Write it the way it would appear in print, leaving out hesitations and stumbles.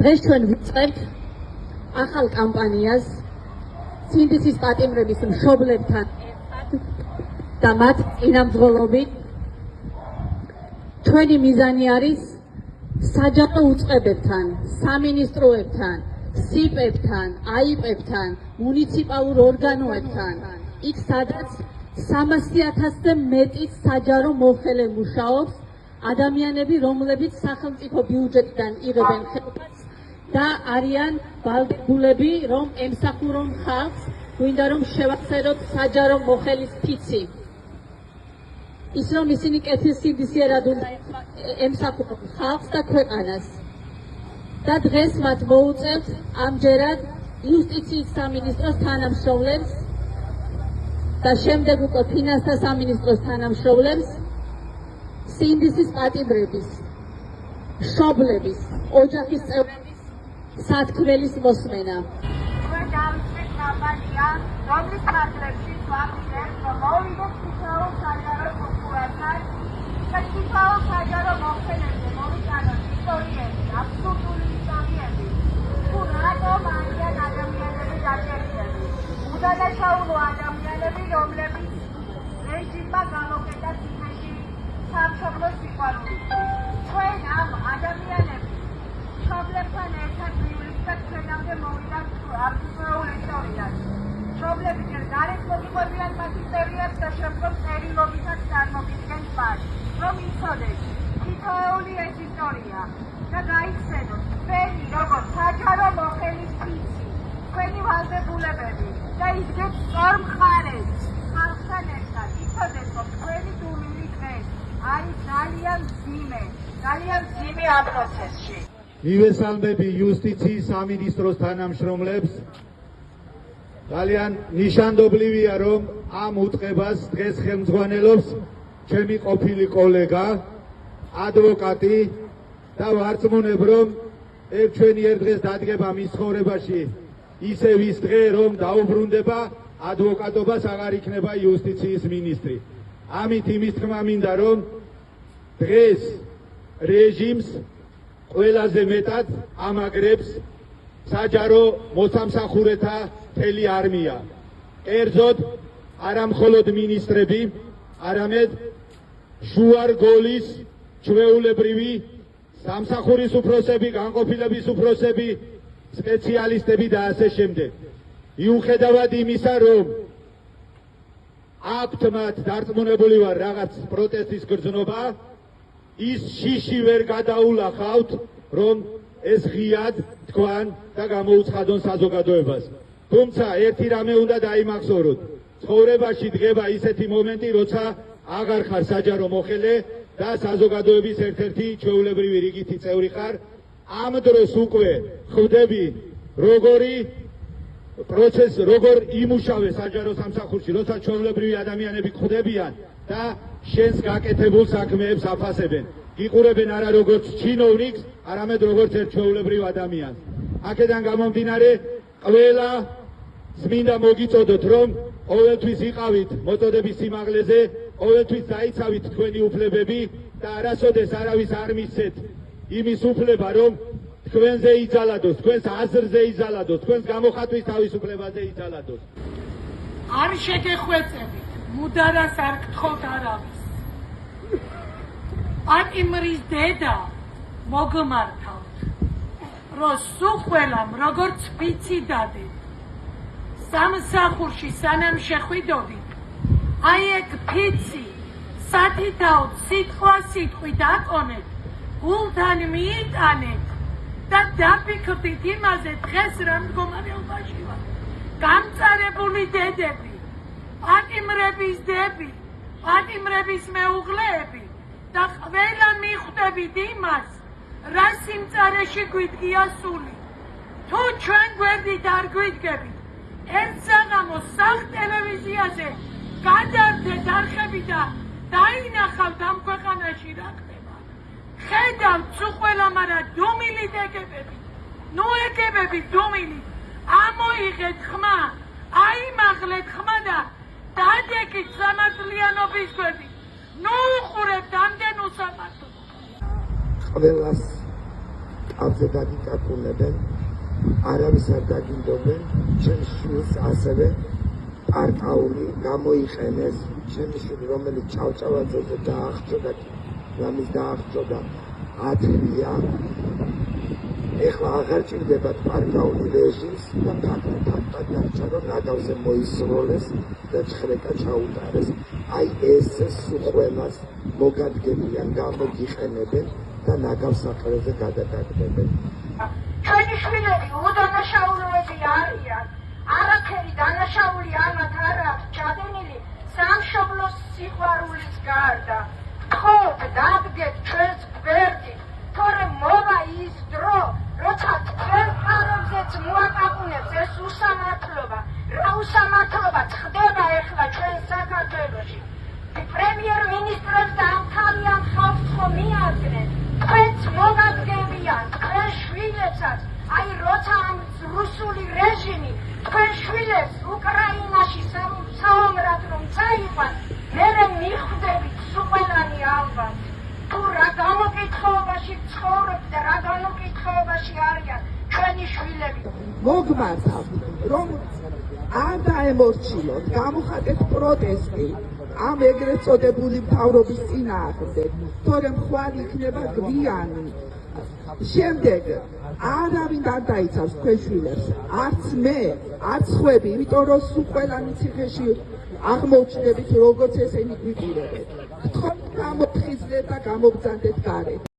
დღეს ჩვენ ვიწყებთ ახალ კამპანიას სინდისის პატიმრების მშობლებთან და მათ წინამძღოლობით. ჩვენი მიზანი არის საჯარო უწყებებთან, სამინისტროებთან, სიპებთან, აიპებთან, მუნიციპალურ ორგანოებთან, იქ სადაც 300,000-ზე მეტი საჯარო მომხელე მუშაობს, ადამიანები, რომლებიც სახელმწიფო ბიუჯეტიდან იღებენ ხელფასს და არიან ვალდებულები, რომ ემსახურონ ხალხს, გვინდა რომ შევახსენოთ საჯარო მოხელის ფიცი. ის რომ ისინი კეთილსინდისიერად უნდა ემსახურონ ხალხს და ქვეყანას. და დღეს მათ მოუწევთ ამჯერად იუსტიციის სამინისტროს თანამშრომლებს და შემდეგ უკვე ფინანსთა სამინისტროს თანამშრომლებს სინდისის პატიმრების, მშობლების, ოჯახის წევრების სათქმელის მოსმენა. ჩვენ დავიწყეთ კამპანია, რომლის ფარგლებში ვახდენთ, რომ მოვიდეთ თითოეულ საჯარო სტრუქტურასთან და თითოეულ საჯარო მომხელეზე მოვიტანოთ ისტორიები, აბსურდული ისტორიები, თუ რატომ არიან ადამიანები დაჭერილები, უდანაშაულო ადამიანები, რომლებიც რეჟიმმა გამოკეტა ციხეში სამშობლოს სიყვარულით. ჩვენ ამ ადამიანების მშობლებთან ერთად ვივლით და ჩვენამდე მოვიდა აბსურდულ ისტორიას. მშობლები ჯერ გარეთ მოგიყვებიან მათ ისტორიას და შემდგომ წერილობითაც წარმოგიდგენთ მათ, რომ იცოდეთ თითოეული ეს ისტორია და გაიხსენოთ თქვენი როგორც საჯარო მოხელის ფიცი, თქვენი ვალდებულებები და იდგეთ სწორ მხარეს ხალხთან ერთად. იცოდეთ, რომ თქვენი დუმილი დღე არის ძალიან მძიმე ამ პროცესში. მივესალმები იუსტიციის სამინისტროს თანამშრომლებს. ძალიან ნიშანდობლივია, რომ ამ უწყებას დღეს ხელმძღვანელობს ჩემი ყოფილი კოლეგა, ადვოკატი და ვარწმუნებ, რომ ჩვენი ერთ დღეს დადგება მის ცხოვრებაში ისევ ის დღე, რომ დაუბრუნდება ადვოკატობას, აღარ იქნება იუსტიციის მინისტრი. ამით იმის თქმა მინდა, რომ დღეს რეჟიმს ყველაზე მეტად ამაგრებს საჯარო მოსამსახურეთა მთელი არმია. კერძოდ არა მხოლოდ მინისტრები, არამედ შუარგოლის ჩვეულებრივი სამსახურის უფროსები, განყოფილების უფროსები, სპეციალისტები და ასე შემდეგ. მიუხედავად იმისა, რომ აქვთ მათ დარწმუნებული ვარ რაღაც პროტესტის გრძნობა, ის შიში ვერ გადაულახავთ, რომ ეს ღიად თქვან და გამოუცხადონ საზოგადოებას. თუმცა ერთი რამე უნდა დაიმახსოვროთ. ცხოვრებაში დგება ისეთი მომენტი, როცა აღარ ხარ საჯარო მოხელე და საზოგადოების ერთ-ერთი ჩვეულებრივი რიგითი წევრი ხარ. ამ დროს უკვე ხვდები როგორი პროცესი, როგორ იმუშავე საჯარო სამსახურში, როცა ჩვეულებრივი ადამიანები ხვდებიან და შენს გაკეთებულ საქმეებს აფასებენ. იყურებენ არა როგორც ჩინოვნიკს, არამედ როგორც ერთ ჩვეულებრივ ადამიანს. აქედან გამომდინარე, ყველა წმინდა მოგიწოდოთ, რომ ყოველთვის იყავით მოწოდების სიმაღლეზე, ყოველთვის დაიცავით თქვენი უფლებები და არასოდეს არავის არ მისცეთ იმის უფლება, რომ თქვენზე იძალადოს, თქვენს აზრზე იძალადოს, თქვენს გამოხატვის თავისუფლებაზე იძალადოს. არ შეგეხვეწებით, მუდარას არ გთხოვთ არავის. პატიმრის დედა მოგმართავთ, რომ სულ ყველამ როგორც ფიცი დადეთ. სამსახურში სანამ შეხვიდობით, აი ეგ ფიცი სათითაოდ სიტყვასიტყვით აკონეთ, გულთან მიიტანეთ და დაფიქრდით იმაზე, დღეს რა მდგომარეობაში ვარ. გამწარებული დედები, პატიმრების დები, პატიმრების მეუღლეები და ყველა მიხვდებით იმას, რა სიმწარეში გვიდგია სული. თუ ჩვენ გვერდით არ გვიდგებით, ერთ საღამოს სახ ტელევიზიაზე გადავდეთ არხები და დაინახავთ ამ ქვეყანაში რა ხდება. ხედავთ სულ ყველა, მაგრამ დუმილით ეგებებით. ნუ ეგებებით დუმილით. ამოიღეთ ხმა, აიმაღლეთ ხმა და დადეკით სამართლიანობის გვერდით. ნუ უყურებთ ამდენ უსამართლოს. ყველას წყალზე დაგიკაკუნებენ, არავის არ დაგინდობენ, ჩემს შვილს ასევე პარკაული გამოიყენეს, ჩემი შვილი, რომელიც ჭავჭავაძეზე დააღწოდა, რამის დააღწოდა 10 დღეა. ეხლა აღარ ჭირდებათ პარკაული რეჟიმს და ფაქტად დარჩა, რომ ნაგავზე მოისროლეს და ჭხრეკა ჩაუტარეს. აი ეს სუხველას მოგადგენიან, გამოგიყენებენ და ნაგავსაყრელზე გადადაგდებენ. ჩვენი შვილები უდანაშაულოები არიან. არაფერი დანაშაული ამათ არ აქვს ჩადენილი სამშობლოს სიყვარულის გარდა. გთხოვთ, დადგეთ ჩვენს გვერდით, თორემ მოვა ის დრო, როცა თქვენ ფარებზეც მოაკაკუნებს ეს უსამართლობა. რა უსამართლობა ხდება ეხლა ჩვენ საქართველოში? პრემიერ-მინისტრებს და ამ თავიან ხალხს ხომ მიადგნენ? თქვენც მოგადგენიან, თქვენ შვილებსაც, აი როცა ამ რუსული რეჟიმი თქვენ შვილებს უკრაინაში საომრად რომ წაიყვან, მერე მიხვდებით სუყელანი ალბათ. თუ რა გამოკითხაობაში ცხოვრობთ და რა გამოკითხაობაში არიან ჩვენი შვილები. მოგმართავთ, რომ არ დაემორჩილოთ, გამოხატეთ პროტესტი ამ ეგრეთ წოდებული მთავრობის წინააღმდეგ, თორემ ხვალ იქნება გვიანი. შემდეგ არავინ არ დაიცავს თქვენ შვილებს, არც მე, არც ხვები, იმიტომ რომ სუყელანი ციხეში აღმოჩნდებით, როგორც ესენი გვიპირებენ. გთხოვთ, გამოფხიზლეთ და გამოგზავნეთ გარეთ.